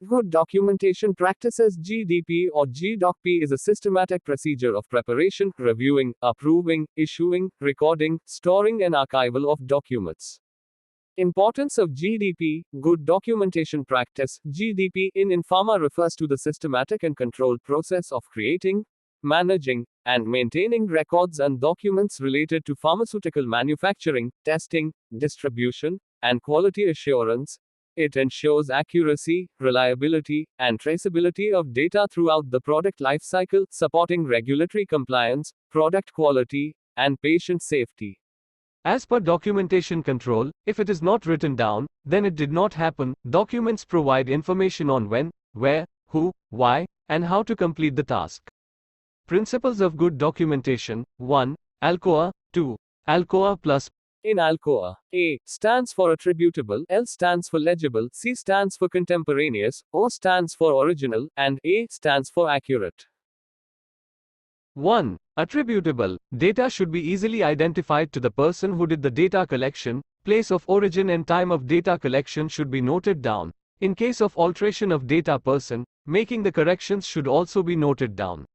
Good documentation practices GDP or GDocP is a systematic procedure of preparation, reviewing, approving, issuing, recording, storing, and archival of documents. Importance of GDP, good documentation practice. GDP in pharma refers to the systematic and controlled process of creating, managing, and maintaining records and documents related to pharmaceutical manufacturing, testing, distribution, and quality assurance. It ensures accuracy, reliability, and traceability of data throughout the product lifecycle, supporting regulatory compliance, product quality, and patient safety. As per documentation control, if it is not written down, then it did not happen. Documents provide information on when, where, who, why, and how to complete the task. Principles of good documentation. 1. ALCOA. 2. ALCOA plus. In ALCOA, A stands for attributable, L stands for legible, C stands for contemporaneous, O stands for original, and A stands for accurate. 1. Attributable. Data should be easily identified to the person who did the data collection. Place of origin and time of data collection should be noted down. In case of alteration of data, person making the corrections should also be noted down.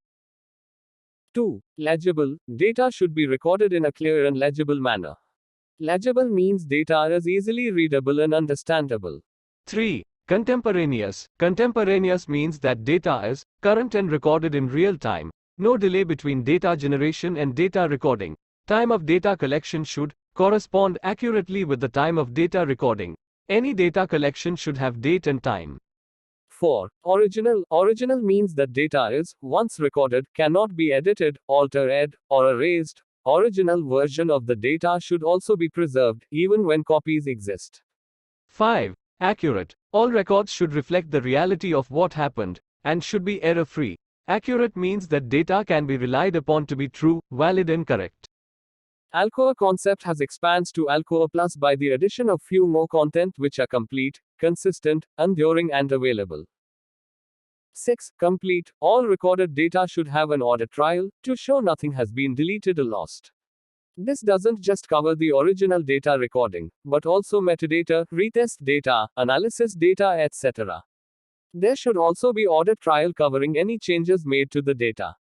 2. Legible. Data should be recorded in a clear and legible manner. Legible means data is easily readable and understandable. 3. Contemporaneous. Contemporaneous means that data is current and recorded in real time. No delay between data generation and data recording. Time of data collection should correspond accurately with the time of data recording. Any data collection should have date and time. 4. Original. Original means that data is, once recorded, cannot be edited, altered, or erased. Original version of the data should also be preserved, even when copies exist. 5. Accurate. All records should reflect the reality of what happened, and should be error-free. Accurate means that data can be relied upon to be true, valid, and correct. ALCOA concept has expanded to ALCOA Plus by the addition of few more content which are complete, consistent, enduring, and available. 6. Complete. All recorded data should have an audit trail to show nothing has been deleted or lost. This doesn't just cover the original data recording, but also metadata, retest data, analysis data, etc. There should also be audit trail covering any changes made to the data.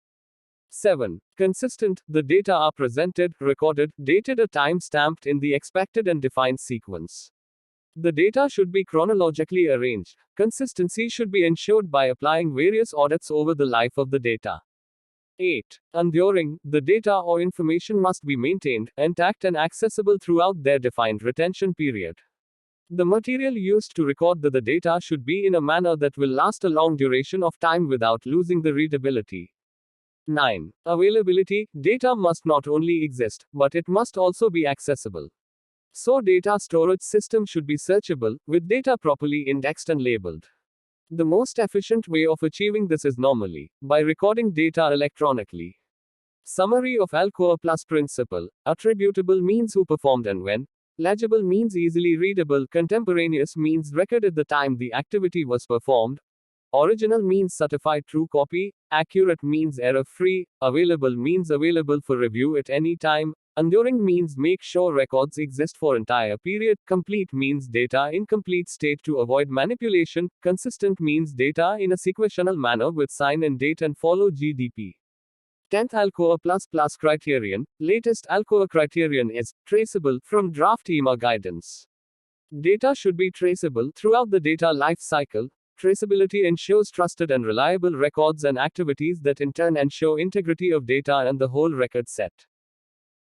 7. Consistent. The data are presented, recorded, dated, or time stamped in the expected and defined sequence. The data should be chronologically arranged. Consistency should be ensured by applying various audits over the life of the data. 8. Enduring. The data or information must be maintained intact and accessible throughout their defined retention period. The material used to record the data should be in a manner that will last a long duration of time without losing the readability. 9. Availability. Data must not only exist, but it must also be accessible. So data storage system should be searchable, with data properly indexed and labeled. The most efficient way of achieving this is normally by recording data electronically. Summary of ALCOA Plus principle. Attributable means who performed and when. Legible means easily readable. Contemporaneous means record at the time the activity was performed. Original means certified true copy. Accurate means error-free. Available means available for review at any time. Enduring means make sure records exist for entire period. Complete means data in complete state to avoid manipulation. Consistent means data in a sequential manner with sign and date and follow GDP. 10th ALCOA Plus criterion. Latest ALCOA criterion is traceable from draft EMA guidance. Data should be traceable throughout the data life cycle. Traceability ensures trusted and reliable records and activities that in turn ensure integrity of data and the whole record set.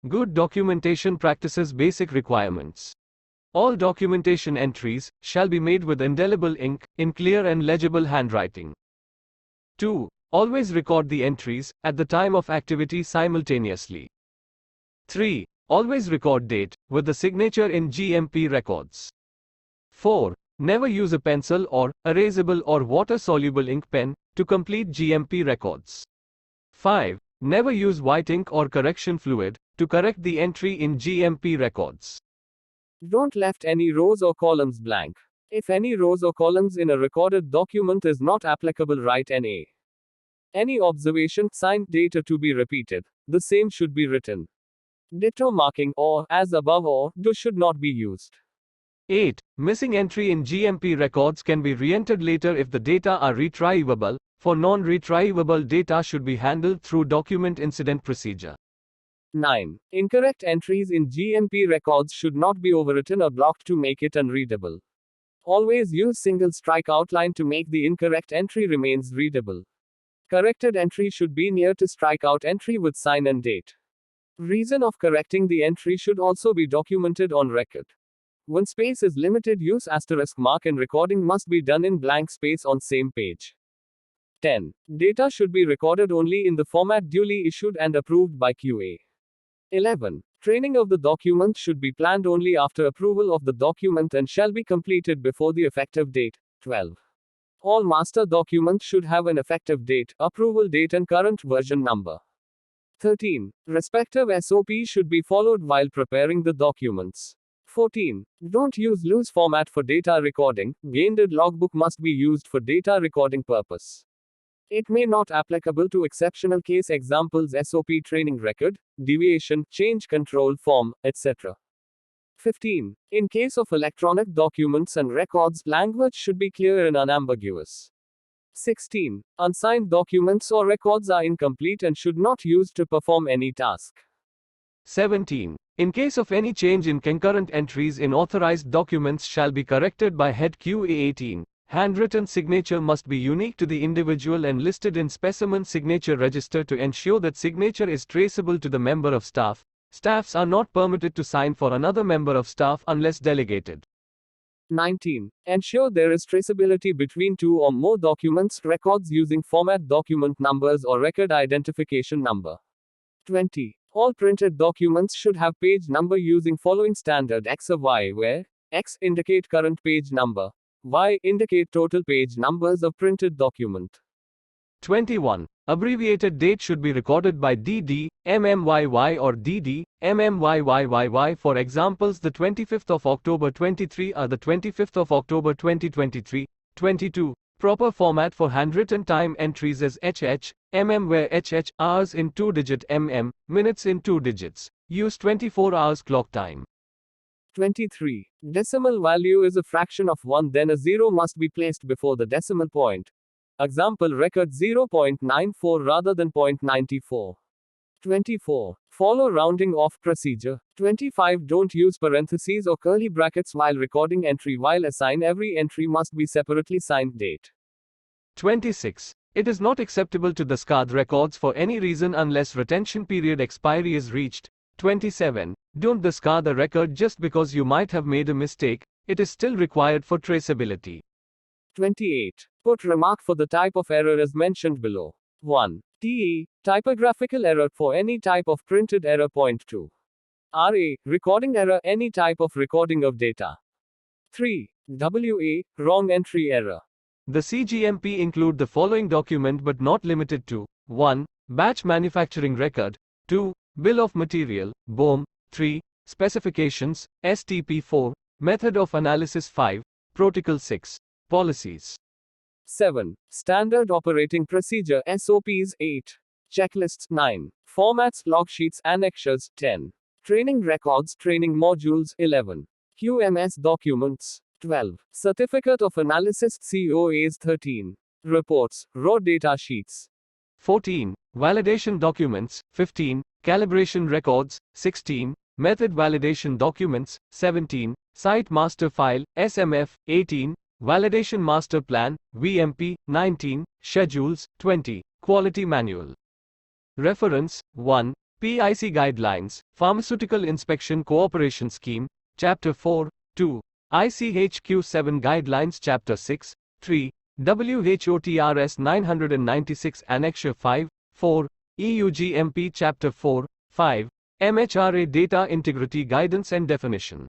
Good documentation practices. Basic requirements. All documentation entries shall be made with indelible ink, in clear and legible handwriting. 2. Always record the entries at the time of activity simultaneously. 3. Always record date with the signature in GMP records. 4. Never use a pencil or erasable or water-soluble ink pen to complete GMP records. 5. Never use white ink or correction fluid to correct the entry in GMP records. Don't left any rows or columns blank. If any rows or columns in a recorded document is not applicable, write NA. Any observation, sign, data to be repeated, the same should be written. Ditto marking or, as above or, do should not be used. 8. Missing entry in GMP records can be re-entered later if the data are retrievable. For non-retrievable data should be handled through document incident procedure. 9. Incorrect entries in GMP records should not be overwritten or blocked to make it unreadable. Always use single strike outline to make the incorrect entry remains readable. Corrected entry should be near to strikeout entry with sign and date. Reason of correcting the entry should also be documented on record. When space is limited, use asterisk mark and recording must be done in blank space on same page. 10. Data should be recorded only in the format duly issued and approved by QA. 11. Training of the document should be planned only after approval of the document and shall be completed before the effective date. 12. All master documents should have an effective date, approval date and current version number. 13. Respective SOP should be followed while preparing the documents. 14. Don't use loose format for data recording. Gained logbook must be used for data recording purpose. It may not applicable to exceptional case examples SOP training record, deviation, change control form, etc. 15. In case of electronic documents and records, language should be clear and unambiguous. 16. Unsigned documents or records are incomplete and should not used to perform any task. 17. In case of any change in concurrent entries in authorized documents shall be corrected by head QA. 18. Handwritten signature must be unique to the individual and listed in specimen signature register to ensure that signature is traceable to the member of staff. Staffs are not permitted to sign for another member of staff unless delegated. 19. Ensure there is traceability between two or more documents, records using format document numbers or record identification number. 20. All printed documents should have page number using following standard X or Y, where X indicate current page number, Y indicate total page numbers of printed document. 21. Abbreviated date should be recorded by DD, MMYY or DD, MMYYYY. For examples, the 25th of October 23 or the 25th of October 2023. 22. Proper format for handwritten time entries is HH, MM, where HH, hours in 2-digit, MM, minutes in 2 digits. Use 24 hours clock time. 23. Decimal value is a fraction of 1, then a 0 must be placed before the decimal point. Example, record 0.94 rather than 0.94. 24. Follow rounding off procedure. 25. Don't use parentheses or curly brackets while recording entry. While assign every entry must be separately signed date. 26. It is not acceptable to discard records for any reason unless retention period expiry is reached. 27. Don't discard a record just because you might have made a mistake. It is still required for traceability. 28. Put remark for the type of error as mentioned below. 1. TE, typographical error for any type of printed error. 2. RA, recording error, any type of recording of data. 3. WA, wrong entry error. The cGMP include the following document but not limited to: 1. Batch manufacturing record. 2. Bill of material, BOM. 3. Specifications, STP. 4. Method of analysis. 5. Protocol. 6. Policies. 7. Standard operating procedure SOPs. 8. Checklists. 9. Formats, log sheets, annexures. 10. Training records, training modules. 11. QMS documents. 12. Certificate of analysis COAs. 13. Reports, raw data sheets. 14. Validation documents. 15. Calibration records. 16. Method validation documents. 17. Site master file, SMF. 18. Validation master plan, VMP. 19. Schedules. 20. Quality manual. Reference: 1. PIC Guidelines, Pharmaceutical Inspection Cooperation Scheme, Chapter 4. 2. ICHQ 7 Guidelines, Chapter 6. 3. WHOTRS 996 Annexure 5. 4. EUGMP Chapter 4. 5. MHRA Data Integrity Guidance and Definition.